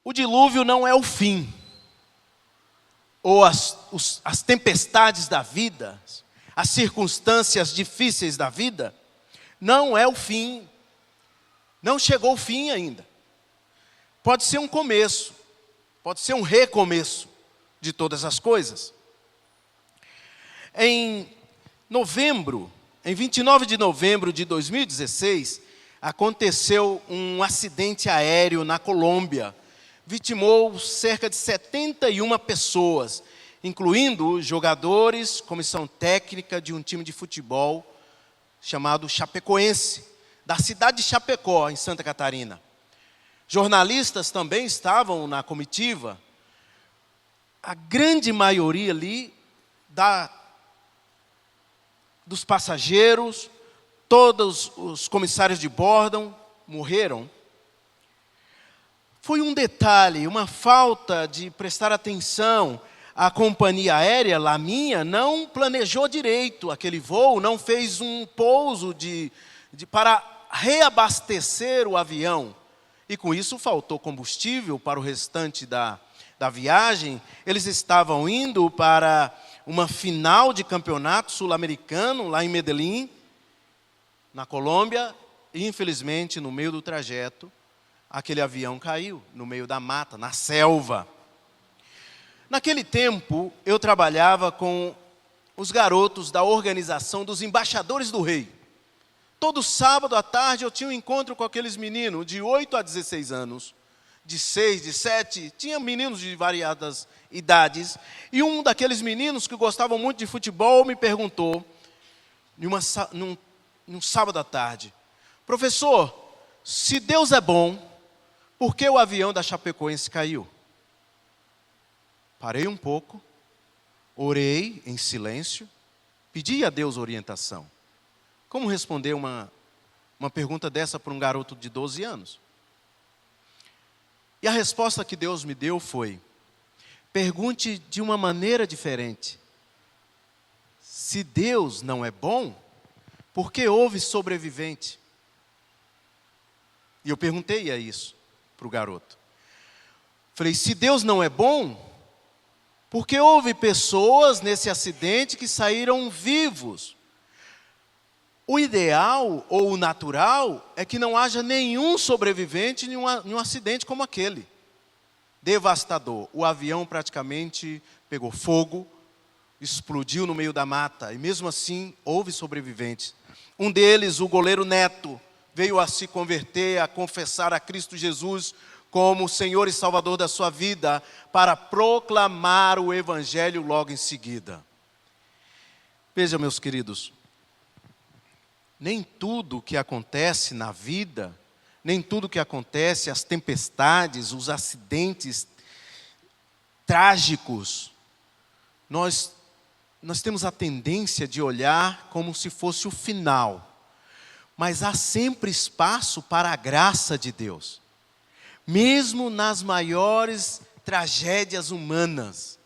O dilúvio não é o fim, ou as tempestades da vida, as circunstâncias difíceis da vida, não é o fim, não chegou o fim ainda. Pode ser um começo, pode ser um recomeço de todas as coisas. Em 29 de novembro de 2016, aconteceu um acidente aéreo na Colômbia. Vitimou cerca de 71 pessoas, incluindo jogadores, comissão técnica de um time de futebol chamado Chapecoense, da cidade de Chapecó, em Santa Catarina. Jornalistas também estavam na comitiva. A grande maioria ali dos passageiros, todos os comissários de bordo morreram. Foi um detalhe, uma falta de prestar atenção. A companhia aérea, Laminha, não planejou direito aquele voo, não fez um pouso para reabastecer o avião. E com isso faltou combustível para o restante da viagem. Eles estavam indo para uma final de campeonato sul-americano, lá em Medellín, na Colômbia, e infelizmente, no meio do trajeto, aquele avião caiu no meio da mata, na selva. Naquele tempo, eu trabalhava com os garotos da organização dos embaixadores do rei. Todo sábado à tarde eu tinha um encontro com aqueles meninos de 8 a 16 anos, de 6, de 7, tinha meninos de variadas idades. E um daqueles meninos que gostavam muito de futebol me perguntou, num sábado à tarde: professor, se Deus é bom, por que o avião da Chapecoense caiu? Parei um pouco, orei em silêncio, pedi a Deus orientação. Como responder uma pergunta dessa para um garoto de 12 anos? E a resposta que Deus me deu foi: pergunte de uma maneira diferente. Se Deus não é bom, por que houve sobrevivente? E eu perguntei isso para o garoto. Falei: se Deus não é bom, por que houve pessoas nesse acidente que saíram vivos? O ideal ou o natural é que não haja nenhum sobrevivente em um acidente como aquele. Devastador. O avião praticamente pegou fogo, explodiu no meio da mata, e mesmo assim houve sobreviventes. Um deles, o goleiro Neto, veio a se converter, a confessar a Cristo Jesus como Senhor e Salvador da sua vida, para proclamar o Evangelho logo em seguida. Veja, meus queridos, nem tudo que acontece na vida, nem tudo que acontece, as tempestades, os acidentes trágicos, nós temos a tendência de olhar como se fosse o final. Mas há sempre espaço para a graça de Deus. Mesmo nas maiores tragédias humanas.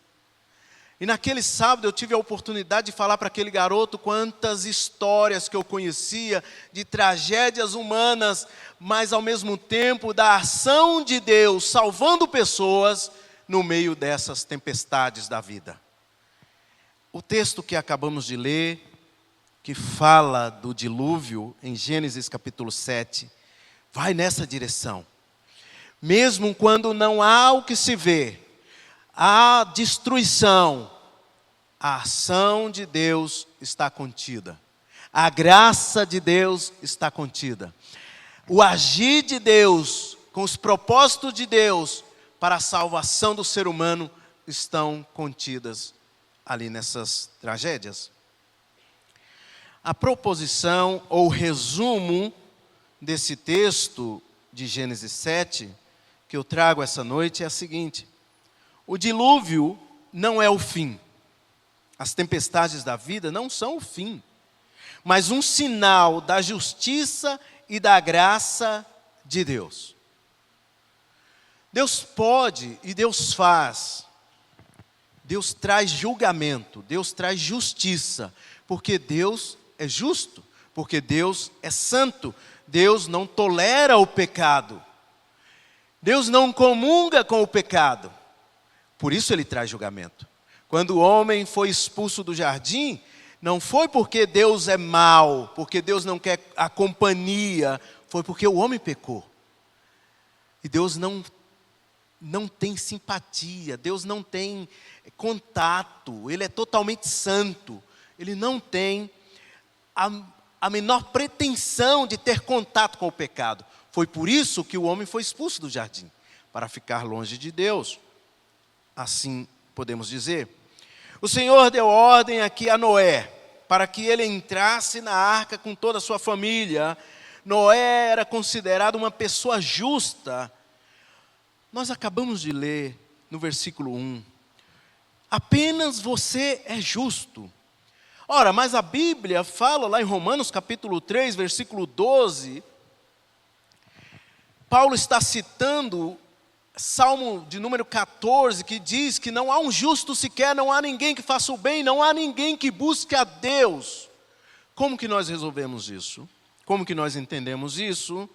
E naquele sábado eu tive a oportunidade de falar para aquele garoto quantas histórias que eu conhecia de tragédias humanas, mas ao mesmo tempo da ação de Deus salvando pessoas no meio dessas tempestades da vida. O texto que acabamos de ler, que fala do dilúvio, em Gênesis capítulo 7, vai nessa direção. Mesmo quando não há o que se vê, a destruição, a ação de Deus está contida. A graça de Deus está contida. O agir de Deus, com os propósitos de Deus para a salvação do ser humano, estão contidas ali nessas tragédias. A proposição ou resumo desse texto de Gênesis 7, que eu trago essa noite, é a seguinte: o dilúvio não é o fim. As tempestades da vida não são o fim, mas um sinal da justiça e da graça de Deus. Deus pode e Deus faz. Deus traz julgamento, Deus traz justiça, porque Deus é justo, porque Deus é santo, Deus não tolera o pecado. Deus não comunga com o pecado. Por isso ele traz julgamento. Quando o homem foi expulso do jardim, não foi porque Deus é mau, porque Deus não quer a companhia, foi porque o homem pecou. E Deus não tem simpatia, Deus não tem contato, Ele é totalmente santo. Ele não tem a menor pretensão de ter contato com o pecado. Foi por isso que o homem foi expulso do jardim, para ficar longe de Deus. Assim podemos dizer. O Senhor deu ordem aqui a Noé, para que ele entrasse na arca com toda a sua família. Noé era considerado uma pessoa justa. Nós acabamos de ler no versículo 1. Apenas você é justo. Ora, mas a Bíblia fala lá em Romanos capítulo 3, versículo 12. Paulo está citando Salmo de número 14, que diz que não há um justo sequer, não há ninguém que faça o bem, não há ninguém que busque a Deus. Como que nós resolvemos isso? Como que nós entendemos isso?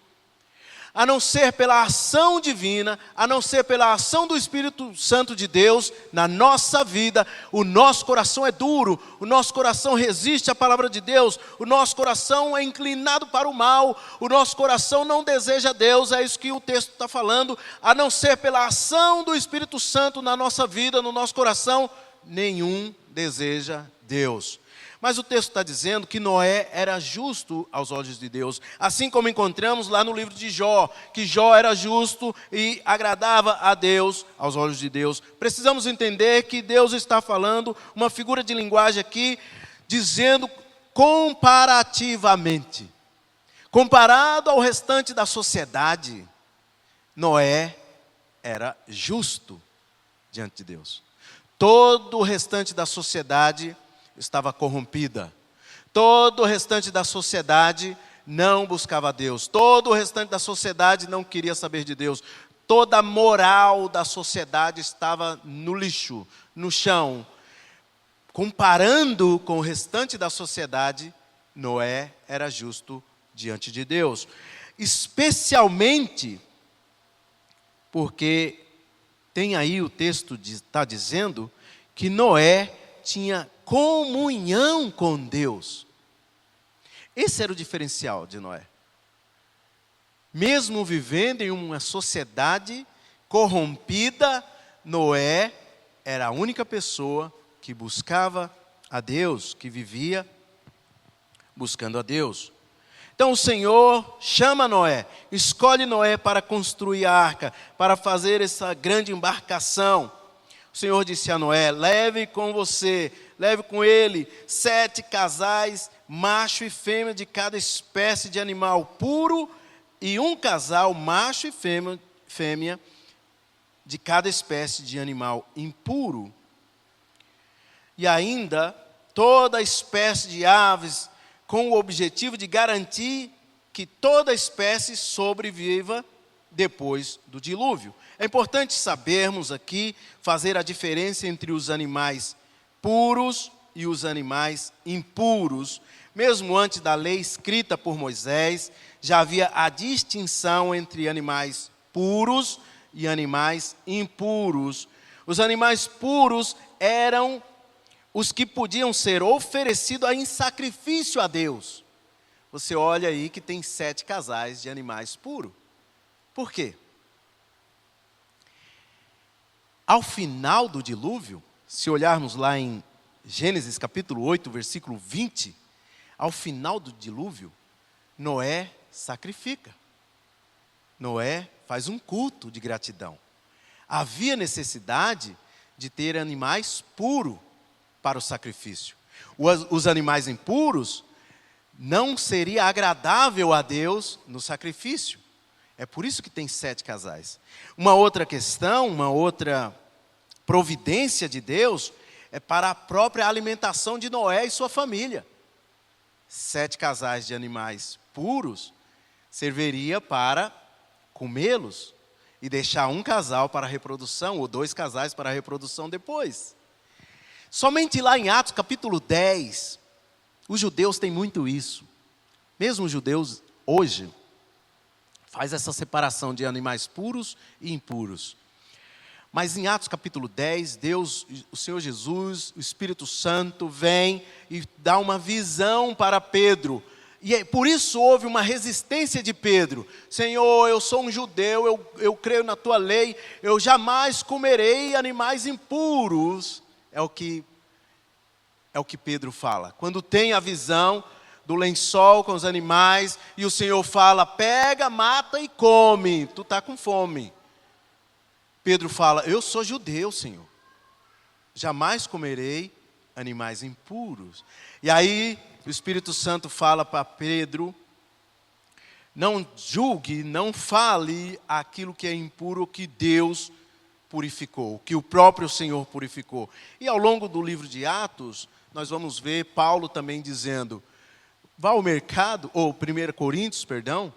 A não ser pela ação divina, a não ser pela ação do Espírito Santo de Deus na nossa vida, o nosso coração é duro, o nosso coração resiste à palavra de Deus, o nosso coração é inclinado para o mal, o nosso coração não deseja Deus, é isso que o texto está falando. A não ser pela ação do Espírito Santo na nossa vida, no nosso coração, nenhum deseja Deus. Mas o texto está dizendo que Noé era justo aos olhos de Deus. Assim como encontramos lá no livro de Jó, que Jó era justo e agradava a Deus aos olhos de Deus. Precisamos entender que Deus está falando, uma figura de linguagem aqui, dizendo comparativamente. Comparado ao restante da sociedade, Noé era justo diante de Deus. Todo o restante da sociedade estava corrompida. Todo o restante da sociedade não buscava Deus. Todo o restante da sociedade não queria saber de Deus. Toda a moral da sociedade estava no lixo, no chão. Comparando com o restante da sociedade, Noé era justo diante de Deus. Especialmente porque tem aí o texto está dizendo que Noé tinha comunhão com Deus. Esse era o diferencial de Noé. Mesmo vivendo em uma sociedade corrompida, Noé era a única pessoa que buscava a Deus, que vivia buscando a Deus. Então o Senhor chama Noé, escolhe Noé para construir a arca, para fazer essa grande embarcação. O Senhor disse a Noé: leve com ele 7 casais, macho e fêmea de cada espécie de animal puro, e um casal, macho e fêmea de cada espécie de animal impuro. E ainda toda espécie de aves, com o objetivo de garantir que toda espécie sobreviva depois do dilúvio. É importante sabermos aqui, fazer a diferença entre os animais puros e os animais impuros. Mesmo antes da lei escrita por Moisés, já havia a distinção entre animais puros e animais impuros. Os animais puros eram os que podiam ser oferecidos em sacrifício a Deus. Você olha aí que tem 7 casais de animais puros. Por quê? Ao final do dilúvio, se olharmos lá em Gênesis capítulo 8, versículo 20, ao final do dilúvio, Noé sacrifica. Noé faz um culto de gratidão. Havia necessidade de ter animais puros para o sacrifício. Os animais impuros não seria agradável a Deus no sacrifício. É por isso que tem 7 casais. Uma outra questão, uma outra providência de Deus é para a própria alimentação de Noé e sua família. 7 casais de animais puros serviria para comê-los e deixar um casal para a reprodução, ou 2 casais para a reprodução depois. Somente lá em Atos capítulo 10, os judeus têm muito isso. Mesmo os judeus hoje Faz essa separação de animais puros e impuros. Mas em Atos capítulo 10, Deus, o Senhor Jesus, o Espírito Santo vem e dá uma visão para Pedro. E por isso houve uma resistência de Pedro. Senhor, eu sou um judeu, eu creio na tua lei, eu jamais comerei animais impuros. É o que Pedro fala. Quando tem a visão do lençol com os animais, e o Senhor fala, pega, mata e come, tu está com fome. Pedro fala, eu sou judeu, Senhor, jamais comerei animais impuros. E aí o Espírito Santo fala para Pedro, não julgue, não fale aquilo que é impuro que Deus purificou, que o próprio Senhor purificou. E ao longo do livro de Atos, nós vamos ver Paulo também dizendo, vá ao mercado, ou 1 Coríntios, perdão,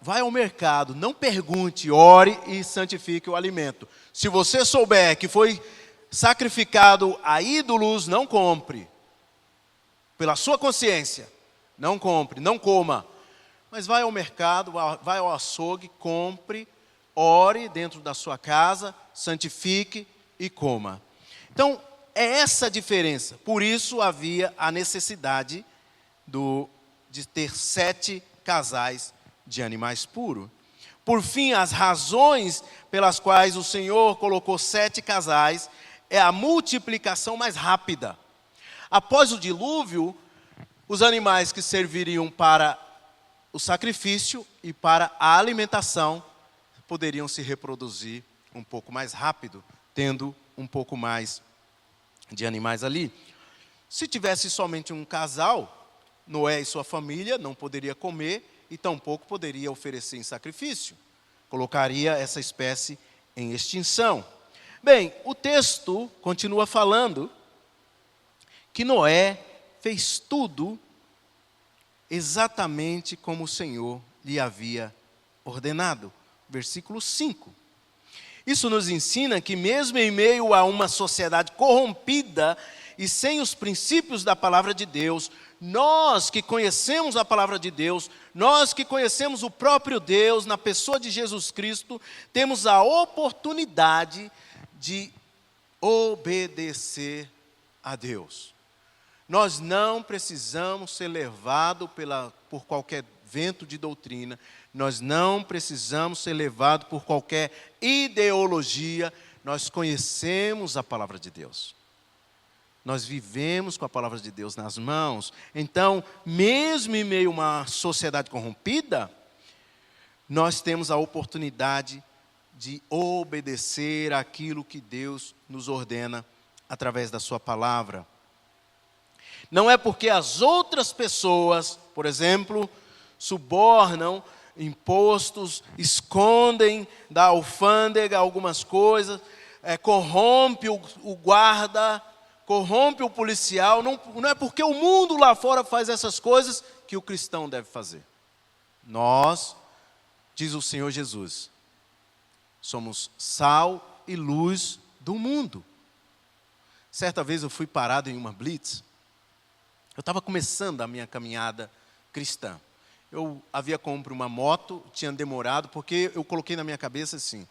vai ao mercado, não pergunte, ore e santifique o alimento. Se você souber que foi sacrificado a ídolos, não compre. Pela sua consciência, não compre, não coma. Mas vai ao mercado, vai ao açougue, compre, ore dentro da sua casa, santifique e coma. Então, é essa a diferença. Por isso havia a necessidade de ter 7 casais de animais puros. Por fim, as razões pelas quais o Senhor colocou 7 casais é a multiplicação mais rápida. Após o dilúvio, os animais que serviriam para o sacrifício e para a alimentação poderiam se reproduzir um pouco mais rápido, tendo um pouco mais de animais ali. Se tivesse somente um casal, Noé e sua família não poderia comer e tampouco poderia oferecer em sacrifício. Colocaria essa espécie em extinção. Bem, o texto continua falando que Noé fez tudo exatamente como o Senhor lhe havia ordenado. Versículo 5. Isso nos ensina que mesmo em meio a uma sociedade corrompida e sem os princípios da palavra de Deus, nós que conhecemos a palavra de Deus, nós que conhecemos o próprio Deus na pessoa de Jesus Cristo, temos a oportunidade de obedecer a Deus. Nós não precisamos ser levados por qualquer vento de doutrina, nós não precisamos ser levados por qualquer ideologia, nós conhecemos a palavra de Deus. Nós vivemos com a palavra de Deus nas mãos. Então, mesmo em meio a uma sociedade corrompida, nós temos a oportunidade de obedecer aquilo que Deus nos ordena através da sua palavra. Não é porque as outras pessoas, por exemplo, subornam impostos, escondem da alfândega algumas coisas, corrompe o guarda, corrompe o policial, não é porque o mundo lá fora faz essas coisas que o cristão deve fazer. Nós, diz o Senhor Jesus, somos sal e luz do mundo. Certa vez eu fui parado em uma blitz, eu estava começando a minha caminhada cristã. Eu havia comprado uma moto, tinha demorado, porque eu coloquei na minha cabeça assim,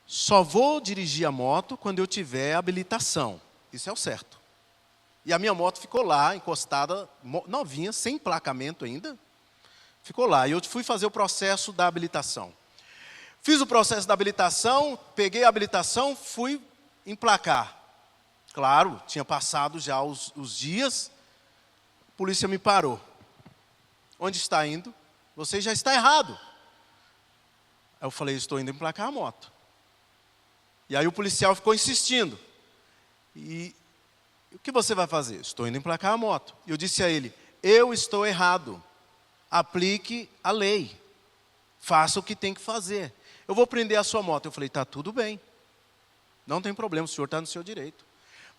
só vou dirigir a moto quando eu tiver habilitação. Isso é o certo. E a minha moto ficou lá, encostada, novinha, sem emplacamento ainda. Ficou lá. E eu fui fazer o processo da habilitação. Fiz o processo da habilitação, peguei a habilitação, fui emplacar. Claro, tinha passado já os dias, a polícia me parou. Onde está indo? Você já está errado. Aí eu falei, estou indo emplacar a moto. E aí o policial ficou insistindo. E o que você vai fazer? Estou indo emplacar a moto. E eu disse a ele, eu estou errado. Aplique a lei. Faça o que tem que fazer. Eu vou prender a sua moto. Eu falei, está tudo bem. Não tem problema, o senhor está no seu direito.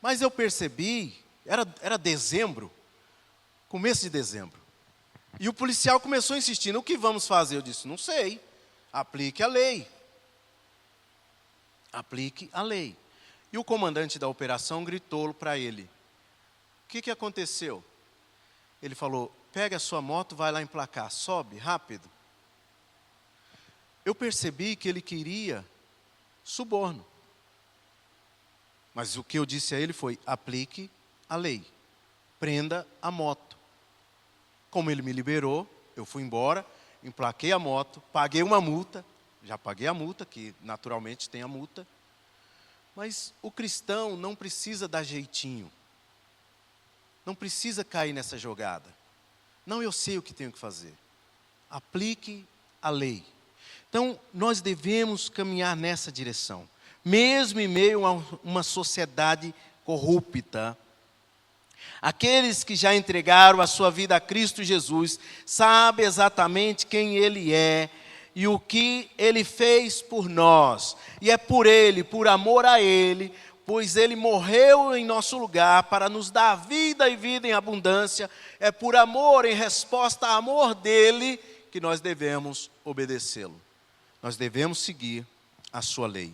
Mas eu percebi, era dezembro, começo de dezembro. E o policial começou insistindo, o que vamos fazer? Eu disse, não sei. Aplique a lei. Aplique a lei. E o comandante da operação gritou para ele. O que aconteceu? Ele falou, pega a sua moto, vai lá emplacar, sobe, rápido. eu percebi que ele queria suborno. Mas o que eu disse a ele foi: aplique a lei, prenda a moto. Como ele me liberou, eu fui embora, emplaquei a moto, paguei uma multa, já paguei a multa, que naturalmente tem a multa. Mas o cristão não precisa dar jeitinho, não precisa cair nessa jogada. Não, eu sei o que tenho que fazer. Aplique a lei. Então, nós devemos caminhar nessa direção. Mesmo em meio a uma sociedade corrupta, aqueles que já entregaram a sua vida a Cristo Jesus, sabem exatamente quem Ele é e o que Ele fez por nós. E é por Ele, por amor a Ele, pois Ele morreu em nosso lugar para nos dar vida e vida em abundância. É por amor, em resposta ao amor dEle, que nós devemos obedecê-lo. Nós devemos seguir a sua lei.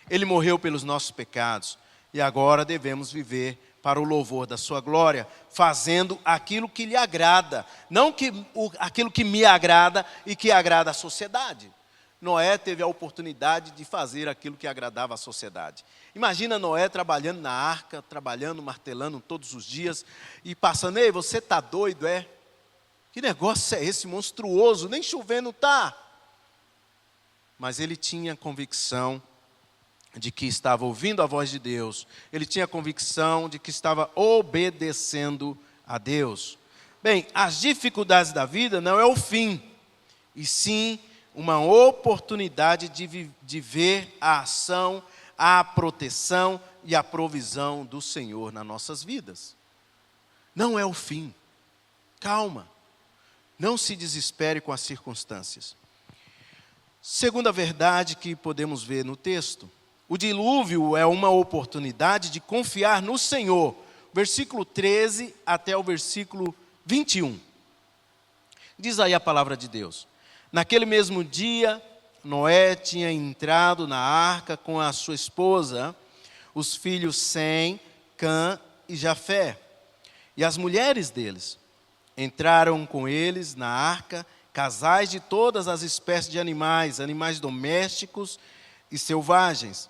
Ele morreu pelos nossos pecados e agora devemos viver para o louvor da sua glória, fazendo aquilo que lhe agrada, não aquilo que me agrada e que agrada a sociedade. Noé teve a oportunidade de fazer aquilo que agradava a sociedade. Imagina Noé trabalhando na arca, trabalhando, martelando todos os dias e passando: ei, você está doido, é? Que negócio é esse monstruoso? Nem chovendo está. Mas ele tinha convicção de que estava ouvindo a voz de Deus. Ele tinha convicção de que estava obedecendo a Deus. Bem, as dificuldades da vida não é o fim, e sim uma oportunidade de ver a ação, a proteção e a provisão do Senhor nas nossas vidas. Não é o fim. Calma. Não se desespere com as circunstâncias. Segunda verdade que podemos ver no texto: o dilúvio é uma oportunidade de confiar no Senhor. Versículo 13 até o versículo 21. Diz aí a palavra de Deus: naquele mesmo dia, Noé tinha entrado na arca com a sua esposa, os filhos Sem, Cã e Jafé, e as mulheres deles. Entraram com eles na arca casais de todas as espécies de animais, animais domésticos e selvagens,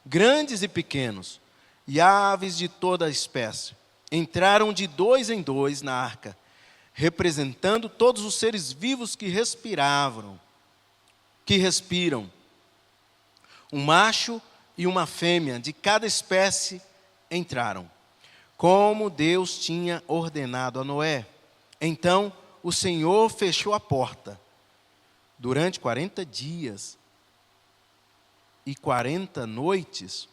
grandes e pequenos, e aves de toda a espécie. Entraram de 2 em 2 na arca, representando todos os seres vivos que respiram. Um macho e uma fêmea de cada espécie entraram, como Deus tinha ordenado a Noé. Então o Senhor fechou a porta. Durante 40 dias e 40 noites,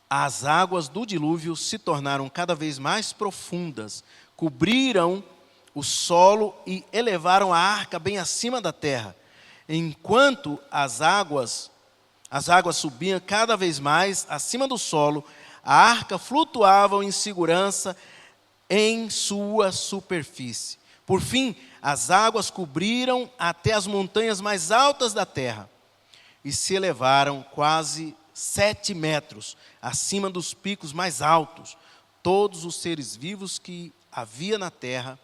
as águas do dilúvio se tornaram cada vez mais profundas, cobriram o solo e elevaram a arca bem acima da terra. Enquanto as águas subiam cada vez mais acima do solo, a arca flutuava em segurança em sua superfície. Por fim, as águas cobriram até as montanhas mais altas da terra e se elevaram quase 7 metros acima dos picos mais altos. Todos os seres vivos que havia na terra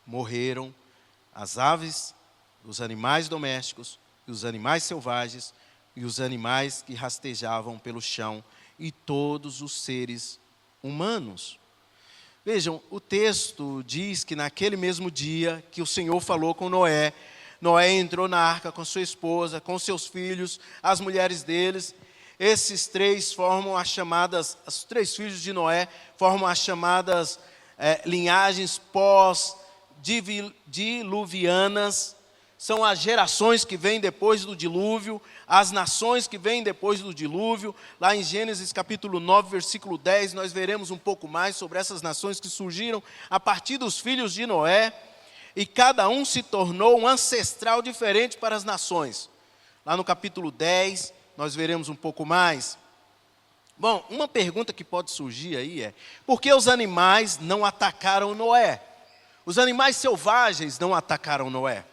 morreram, as aves, os animais domésticos, e os animais selvagens, e os animais que rastejavam pelo chão, e todos os seres humanos. Vejam, o texto diz que naquele mesmo dia que o Senhor falou com Noé, Noé entrou na arca com sua esposa, com seus filhos, as mulheres deles. Esses três formam as chamadas, os 3 filhos de Noé, formam as chamadas linhagens pós-diluvianas. São as gerações que vêm depois do dilúvio, as nações que vêm depois do dilúvio. Lá em Gênesis capítulo 9, versículo 10, nós veremos um pouco mais sobre essas nações que surgiram a partir dos filhos de Noé. E cada um se tornou um ancestral diferente para as nações. Lá no capítulo 10, nós veremos um pouco mais. Bom, uma pergunta que pode surgir aí é: por que os animais não atacaram Noé? Os animais selvagens não atacaram Noé.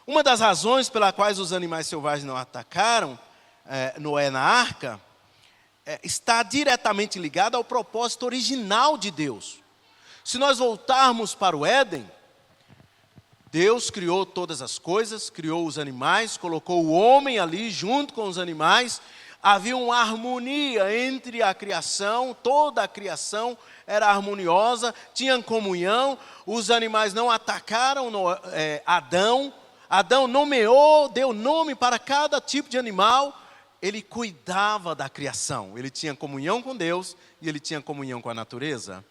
Uma das razões pelas quais os animais selvagens não atacaram Noé na arca está diretamente ligada ao propósito original de Deus. Se nós voltarmos para o Éden, Deus criou todas as coisas, criou os animais, colocou o homem ali junto com os animais. Havia uma harmonia entre a criação, toda a criação era harmoniosa, tinham comunhão. Os animais não atacaram Adão. Adão nomeou, deu nome para cada tipo de animal. Ele cuidava da criação, ele tinha comunhão com Deus e ele tinha comunhão com a natureza.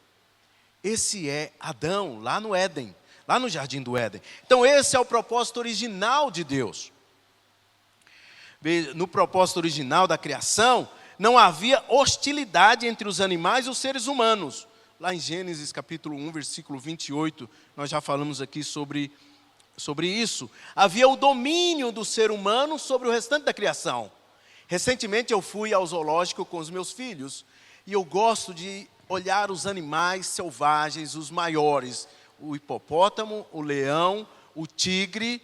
Esse é Adão, lá no Éden, lá no Jardim do Éden. Então esse é o propósito original de Deus. No propósito original da criação, não havia hostilidade entre os animais e os seres humanos. Lá em Gênesis capítulo 1, versículo 28, nós já falamos aqui sobre isso. Havia o domínio do ser humano sobre o restante da criação. Recentemente eu fui ao zoológico com os meus filhos, e eu gosto de olhar os animais selvagens, os maiores, o hipopótamo, o leão, o tigre.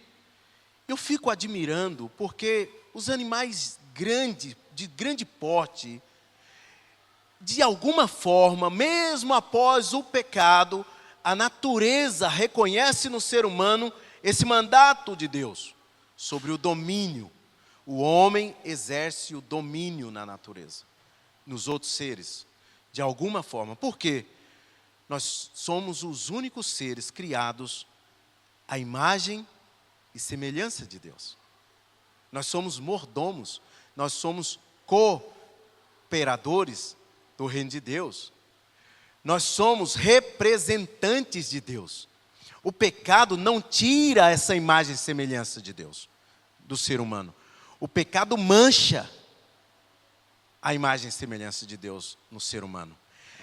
Eu fico admirando, porque os animais grandes, de grande porte, de alguma forma, mesmo após o pecado, a natureza reconhece no ser humano esse mandato de Deus sobre o domínio. O homem exerce o domínio na natureza, nos outros seres, de alguma forma. Por quê? Nós somos os únicos seres criados à imagem e semelhança de Deus. Nós somos mordomos, nós somos cooperadores do reino de Deus. Nós somos representantes de Deus. O pecado não tira essa imagem e semelhança de Deus, do ser humano. O pecado mancha a imagem e semelhança de Deus no ser humano.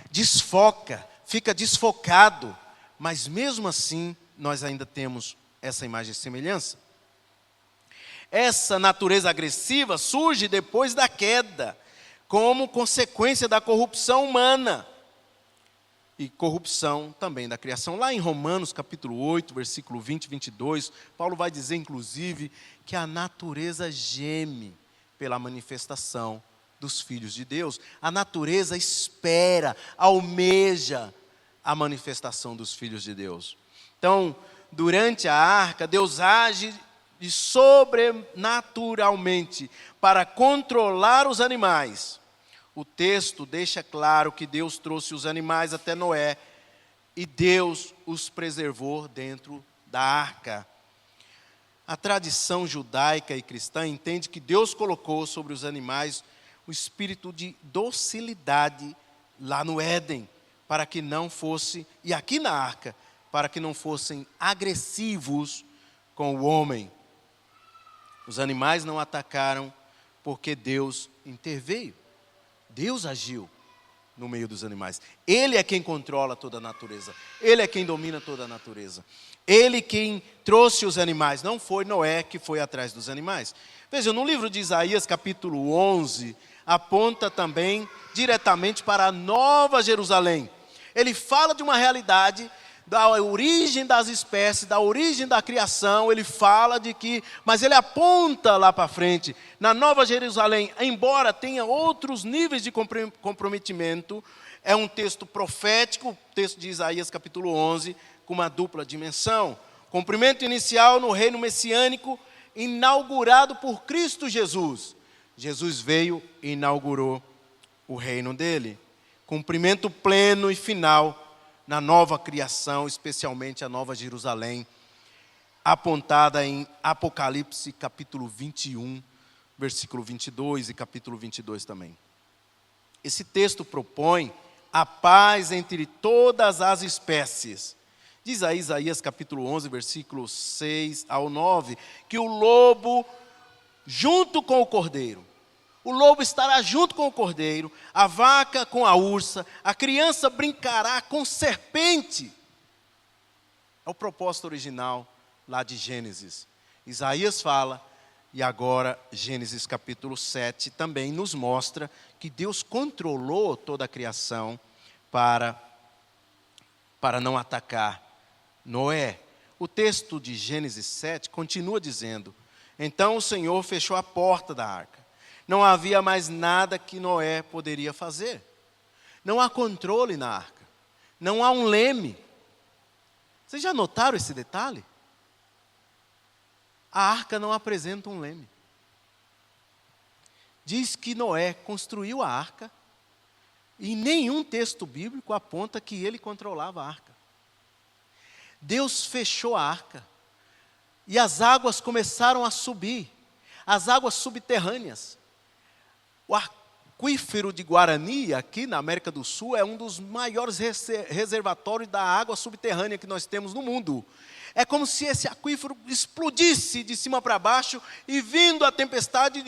Desfoca, fica desfocado, mas mesmo assim nós ainda temos essa imagem e semelhança. Essa natureza agressiva surge depois da queda, como consequência da corrupção humana e corrupção também da criação. Lá em Romanos capítulo 8, versículo 20 e 22, Paulo vai dizer inclusive que a natureza geme pela manifestação dos filhos de Deus. A natureza espera, almeja a manifestação dos filhos de Deus. Então, durante a arca, Deus age sobrenaturalmente para controlar os animais. O texto deixa claro que Deus trouxe os animais até Noé e Deus os preservou dentro da arca. A tradição judaica e cristã entende que Deus colocou sobre os animais o espírito de docilidade lá no Éden, para que não fosse, e aqui na arca, para que não fossem agressivos com o homem. Os animais não atacaram porque Deus interveio. Deus agiu no meio dos animais. Ele é quem controla toda a natureza. Ele é quem domina toda a natureza. Ele quem trouxe os animais. Não foi Noé que foi atrás dos animais. Veja, no livro de Isaías, capítulo 11, aponta também diretamente para a Nova Jerusalém. Ele fala de uma realidade da origem das espécies, da origem da criação. Ele fala de que, mas ele aponta lá para frente, na Nova Jerusalém, embora tenha outros níveis de comprometimento, é um texto profético, o texto de Isaías capítulo 11, com uma dupla dimensão. Cumprimento inicial no reino messiânico, inaugurado por Cristo Jesus. Jesus veio e inaugurou o reino dele. Cumprimento pleno e final na nova criação, especialmente a Nova Jerusalém, apontada em Apocalipse capítulo 21, versículo 22 e capítulo 22 também. Esse texto propõe a paz entre todas as espécies. Diz aí Isaías capítulo 11, versículos 6 ao 9, que o lobo junto com o cordeiro, o lobo estará junto com o cordeiro, a vaca com a ursa, a criança brincará com serpente. É o propósito original lá de Gênesis. Isaías fala, e agora Gênesis capítulo 7 também nos mostra que Deus controlou toda a criação para não atacar Noé. O texto de Gênesis 7 continua dizendo: então o Senhor fechou a porta da arca. Não havia mais nada que Noé poderia fazer. Não há controle na arca. Não há um leme. Vocês já notaram esse detalhe? a arca não apresenta um leme. Diz que Noé construiu a arca e nenhum texto bíblico aponta que ele controlava a arca. Deus fechou a arca e as águas começaram a subir, as águas subterrâneas. O aquífero de Guarani, aqui na América do Sul, é um dos maiores reservatórios da água subterrânea que nós temos no mundo. É como se esse aquífero explodisse de cima para baixo e vindo a tempestade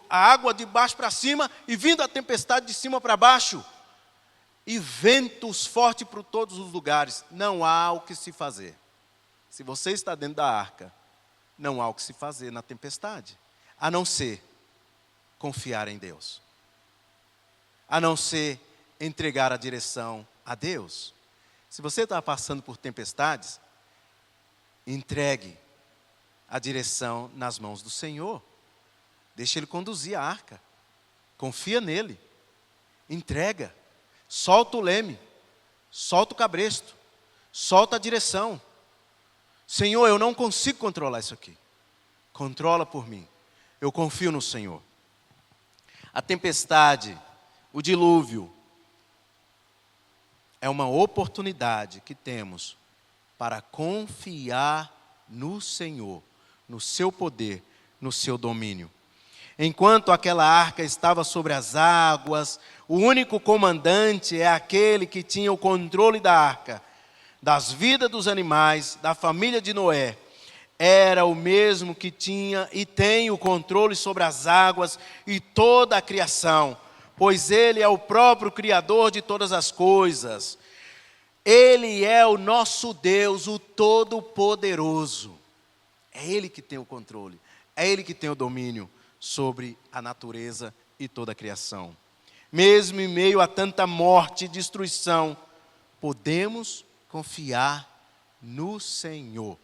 a água de baixo para cima e vindo a tempestade de cima para baixo. E ventos fortes por todos os lugares. Não há o que se fazer. Se você está dentro da arca, não há o que se fazer na tempestade, a não ser confiar em Deus, a não ser entregar a direção a Deus. Se você está passando por tempestades, entregue a direção nas mãos do Senhor. Deixe Ele conduzir a arca. Confia nele. Entrega. Solta o leme. Solta o cabresto. Solta a direção. Senhor, eu não consigo controlar isso aqui. Controla por mim. Eu confio no Senhor. A tempestade, o dilúvio, é uma oportunidade que temos para confiar no Senhor, no seu poder, no seu domínio. Enquanto aquela arca estava sobre as águas, o único comandante é aquele que tinha o controle da arca, das vidas dos animais, da família de Noé. Era o mesmo que tinha e tem o controle sobre as águas e toda a criação, pois Ele é o próprio Criador de todas as coisas. Ele é o nosso Deus, o Todo-Poderoso. É Ele que tem o controle, é Ele que tem o domínio sobre a natureza e toda a criação. Mesmo em meio a tanta morte e destruição, podemos confiar no Senhor.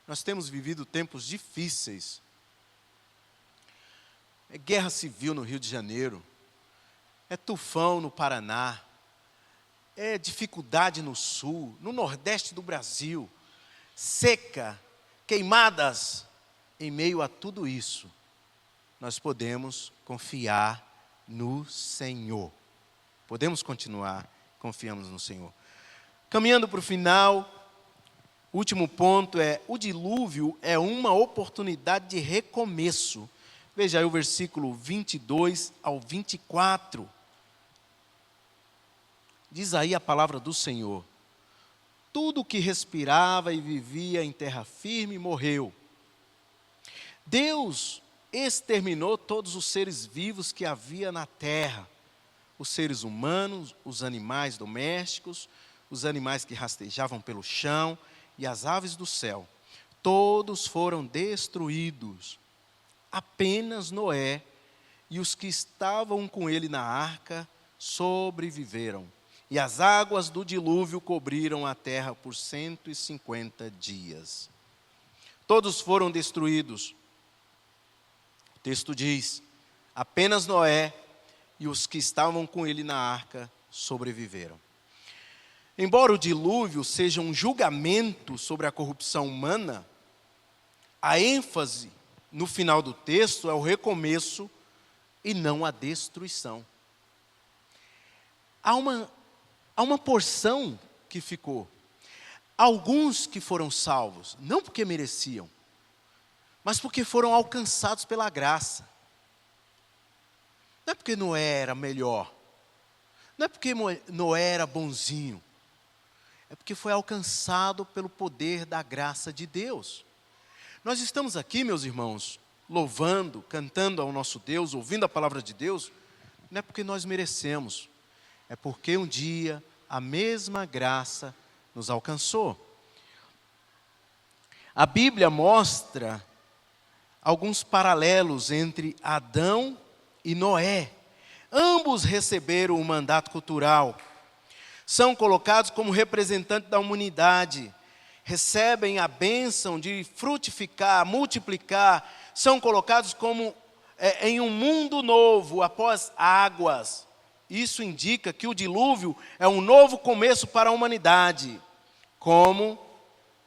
Nós temos vivido tempos difíceis. É guerra civil no Rio de Janeiro, é tufão no Paraná, é dificuldade no sul, no nordeste do Brasil, seca, queimadas. Em meio a tudo isso, nós podemos confiar no Senhor. Podemos continuar confiando no Senhor. Caminhando para o final, o último ponto é: o dilúvio é uma oportunidade de recomeço. Veja aí o versículo 22 ao 24. Diz aí a palavra do Senhor: tudo que respirava e vivia em terra firme morreu. Deus exterminou todos os seres vivos que havia na terra, os seres humanos, os animais domésticos, os animais que rastejavam pelo chão e as aves do céu. Todos foram destruídos. Apenas Noé e os que estavam com ele na arca sobreviveram. E as águas do dilúvio cobriram a terra por 150 dias. Todos foram destruídos. O texto diz: apenas Noé e os que estavam com ele na arca sobreviveram. Embora o dilúvio seja um julgamento sobre a corrupção humana, a ênfase no final do texto é o recomeço e não a destruição. Há uma porção que ficou. Alguns que foram salvos, não porque mereciam, mas porque foram alcançados pela graça. Não é porque Noé era melhor, não é porque Noé era bonzinho, é porque foi alcançado pelo poder da graça de Deus. Nós estamos aqui, meus irmãos, louvando, cantando ao nosso Deus, ouvindo a palavra de Deus, não é porque nós merecemos, é porque um dia a mesma graça nos alcançou. A Bíblia mostra alguns paralelos entre Adão e Noé. Ambos receberam o mandato cultural. São colocados como representantes da humanidade. Recebem a bênção de frutificar, multiplicar. São colocados como em um mundo novo, após águas. Isso indica que o dilúvio é um novo começo para a humanidade, como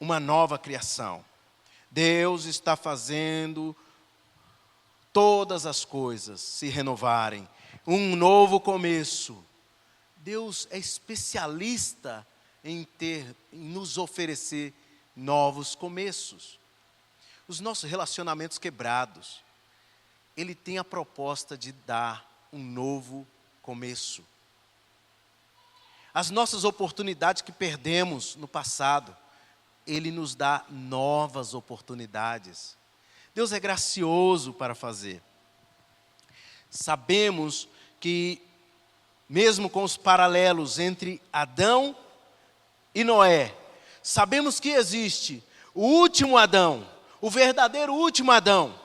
uma nova criação. Deus está fazendo todas as coisas se renovarem, um novo começo. Deus é especialista em nos oferecer novos começos. Os nossos relacionamentos quebrados, Ele tem a proposta de dar um novo começo. As nossas oportunidades que perdemos no passado, Ele nos dá novas oportunidades. Deus é gracioso para fazer. Sabemos que, mesmo com os paralelos entre Adão e Noé, sabemos que existe o último Adão, o verdadeiro último Adão,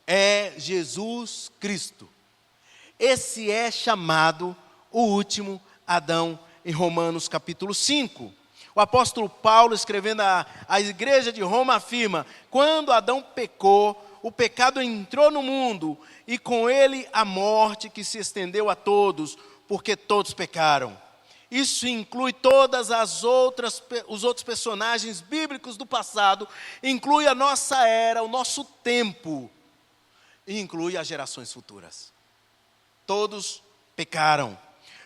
é Jesus Cristo. Esse é chamado o último Adão em Romanos capítulo 5. O apóstolo Paulo, escrevendo à igreja de Roma, afirma: quando Adão pecou, o pecado entrou no mundo, e com ele a morte que se estendeu a todos, porque todos pecaram. Isso inclui todas os outros personagens bíblicos do passado, inclui a nossa era, o nosso tempo, e inclui as gerações futuras. Todos pecaram.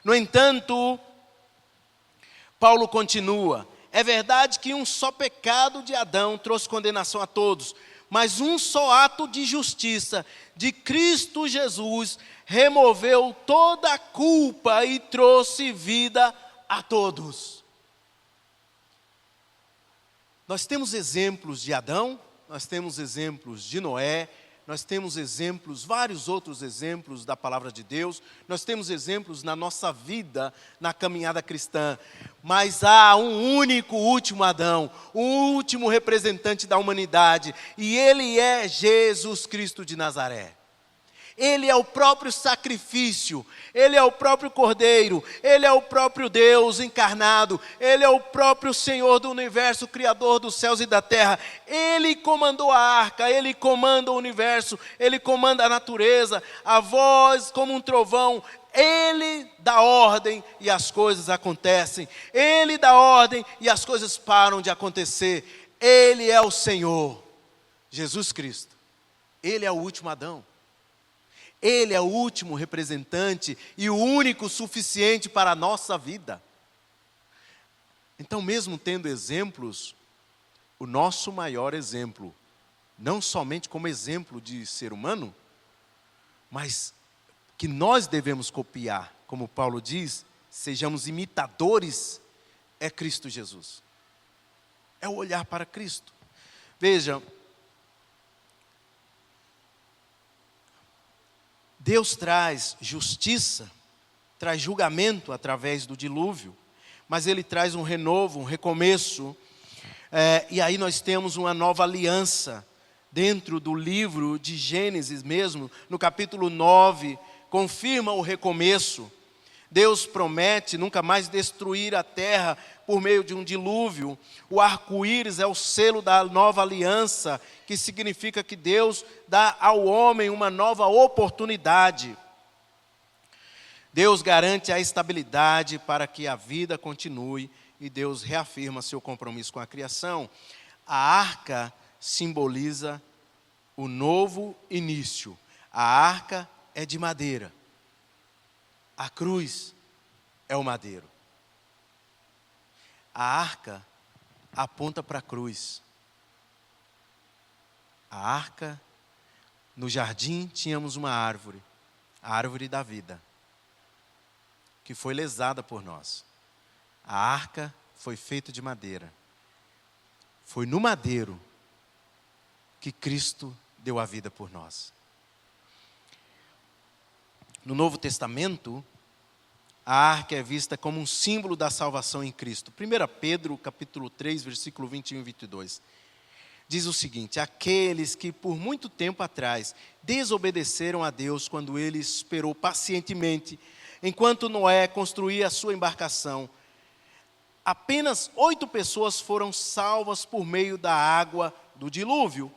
No entanto, Paulo continua: é verdade que um só pecado de Adão trouxe condenação a todos, mas um só ato de justiça de Cristo Jesus removeu toda a culpa e trouxe vida a todos. Nós temos exemplos de Adão, nós temos exemplos de Noé, nós temos exemplos, vários outros exemplos da palavra de Deus, nós temos exemplos na nossa vida, na caminhada cristã, mas há um único último Adão, um último representante da humanidade, e Ele é Jesus Cristo de Nazaré. Ele é o próprio sacrifício, Ele é o próprio Cordeiro, Ele é o próprio Deus encarnado, Ele é o próprio Senhor do universo, Criador dos céus e da terra. Ele comandou a arca, Ele comanda o universo, Ele comanda a natureza, a voz como um trovão. Ele dá ordem e as coisas acontecem. Ele dá ordem e as coisas param de acontecer. Ele é o Senhor, Jesus Cristo. Ele é o último Adão. Ele é o último representante e o único suficiente para a nossa vida. Então, mesmo tendo exemplos, o nosso maior exemplo, não somente como exemplo de ser humano, mas que nós devemos copiar, como Paulo diz, sejamos imitadores, é Cristo Jesus. É o olhar para Cristo. Veja, Deus traz justiça, traz julgamento através do dilúvio, mas Ele traz um renovo, um recomeço, e aí nós temos uma nova aliança, dentro do livro de Gênesis mesmo, no capítulo 9, confirma o recomeço. Deus promete nunca mais destruir a terra por meio de um dilúvio. O arco-íris é o selo da nova aliança, que significa que Deus dá ao homem uma nova oportunidade. Deus garante a estabilidade para que a vida continue e Deus reafirma seu compromisso com a criação. A arca simboliza o novo início. A arca é de madeira. A cruz é o madeiro. A arca aponta para a cruz. A arca, no jardim tínhamos uma árvore, a árvore da vida, que foi lesada por nós. A arca foi feita de madeira. Foi no madeiro que Cristo deu a vida por nós. No Novo Testamento, a arca é vista como um símbolo da salvação em Cristo. 1 Pedro, capítulo 3, versículo 21 e 22. Diz o seguinte: aqueles que por muito tempo atrás desobedeceram a Deus quando Ele esperou pacientemente, enquanto Noé construía a sua embarcação, apenas 8 pessoas foram salvas por meio da água do dilúvio.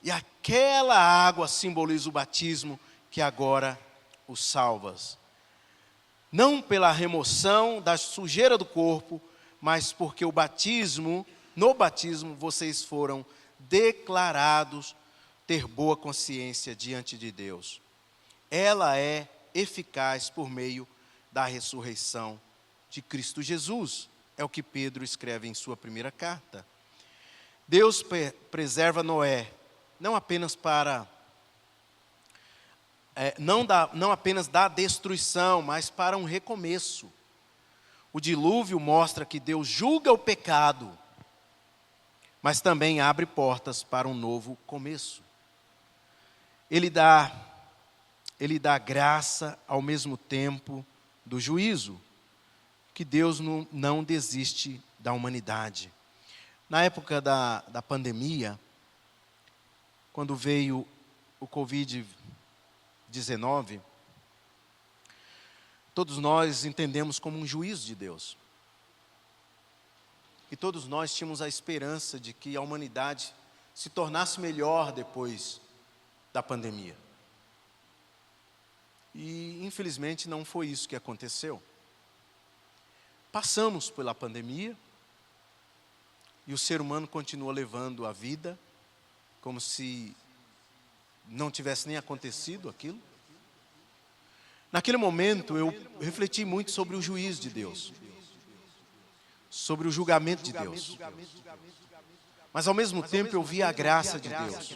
E aquela água simboliza o batismo que agora os salvas. Não pela remoção da sujeira do corpo, mas porque no batismo vocês foram declarados ter boa consciência diante de Deus. Ela é eficaz por meio da ressurreição de Cristo Jesus. É o que Pedro escreve em sua primeira carta. Deus preserva Noé, não apenas não apenas da destruição, mas para um recomeço. O dilúvio mostra que Deus julga o pecado, mas também abre portas para um novo começo. Ele dá graça ao mesmo tempo do juízo, que Deus não desiste da humanidade. Na época da pandemia, quando veio o Covid-19, todos nós entendemos como um juízo de Deus. E todos nós tínhamos a esperança de que a humanidade se tornasse melhor depois da pandemia. E, infelizmente, não foi isso que aconteceu. Passamos pela pandemia e o ser humano continua levando a vida como se não tivesse nem acontecido aquilo. Naquele momento, eu refleti muito sobre o juízo de Deus, sobre o julgamento de Deus. Mas, ao mesmo tempo, eu vi a graça de Deus.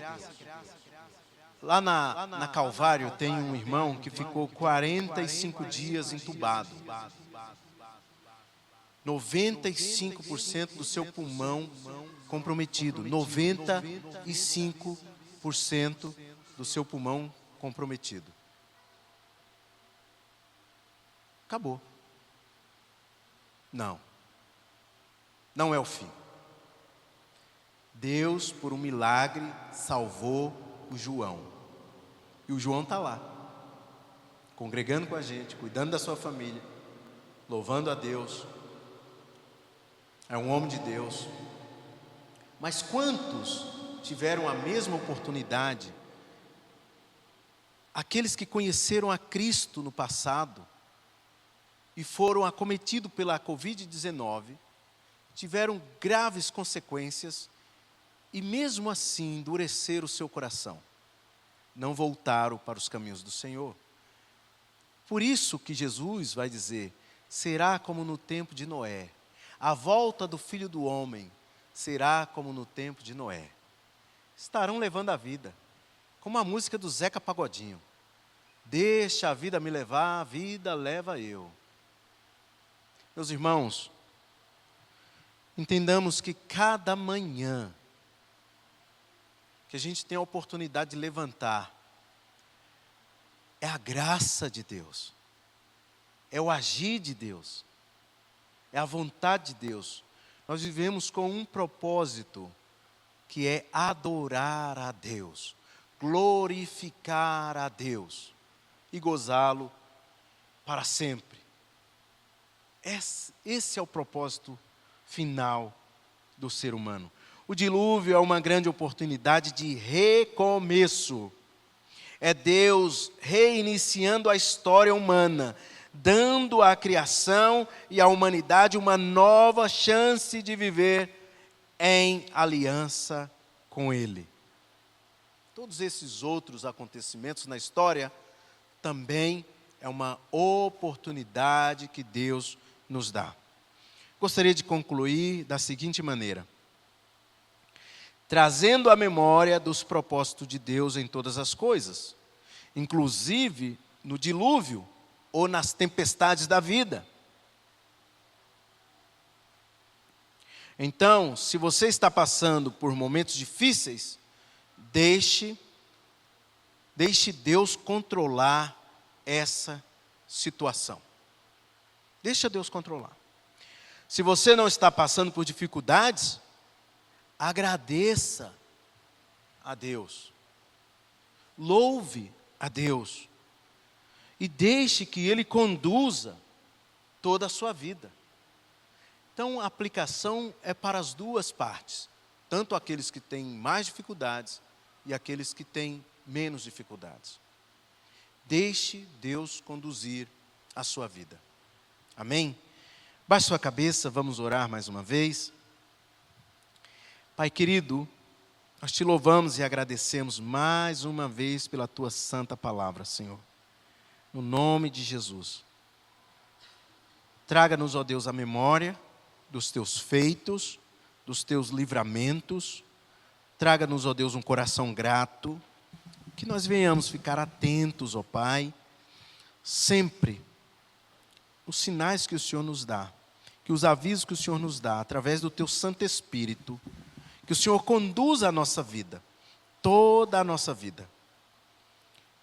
Lá na Calvário tem um irmão que ficou 45 dias entubado. 95% do seu pulmão comprometido. 95% do seu pulmão comprometido. Acabou. Não é o fim. Deus, por um milagre, salvou o João. E o João está lá, congregando com a gente, cuidando da sua família, louvando a Deus. É um homem de Deus. Mas quantos tiveram a mesma oportunidade? Aqueles que conheceram a Cristo no passado e foram acometidos pela Covid-19, tiveram graves consequências e mesmo assim endureceram o seu coração. Não voltaram para os caminhos do Senhor. Por isso que Jesus vai dizer, será como no tempo de Noé. A volta do Filho do Homem será como no tempo de Noé. Estarão levando a vida, como a música do Zeca Pagodinho. Deixa a vida me levar, a vida leva eu. Meus irmãos, entendamos que cada manhã que a gente tem a oportunidade de levantar, é a graça de Deus, é o agir de Deus, é a vontade de Deus. Nós vivemos com um propósito, que é adorar a Deus, glorificar a Deus e gozá-lo para sempre. Esse é o propósito final do ser humano. O dilúvio é uma grande oportunidade de recomeço. É Deus reiniciando a história humana, dando à criação e à humanidade uma nova chance de viver em aliança com Ele. Todos esses outros acontecimentos na história também é uma oportunidade que Deus nos dá. Gostaria de concluir da seguinte maneira: trazendo a memória dos propósitos de Deus em todas as coisas, inclusive no dilúvio ou nas tempestades da vida. Então, se você está passando por momentos difíceis, deixe Deus controlar essa situação. Deixa Deus controlar. Se você não está passando por dificuldades, agradeça a Deus, louve a Deus e deixe que Ele conduza toda a sua vida. Então a aplicação é para as duas partes, tanto aqueles que têm mais dificuldades e aqueles que têm menos dificuldades. Deixe Deus conduzir a sua vida. Amém? Baixe sua cabeça, vamos orar mais uma vez. Pai querido, Nós te louvamos e agradecemos mais uma vez pela tua santa palavra, Senhor. No nome de Jesus. Traga-nos, ó Deus, a memória dos teus feitos, dos teus livramentos. Traga-nos, ó Deus, um coração grato. Que nós venhamos ficar atentos, ó Pai, sempre os sinais que o Senhor nos dá, que os avisos que o Senhor nos dá, através do teu Santo Espírito, que o Senhor conduza a nossa vida, toda a nossa vida.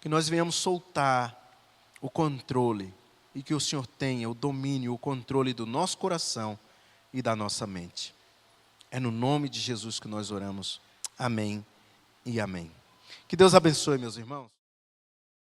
Que nós venhamos soltar o controle e que o Senhor tenha o domínio, o controle do nosso coração e da nossa mente. É no nome de Jesus que nós oramos. Amém e amém. Que Deus abençoe, meus irmãos.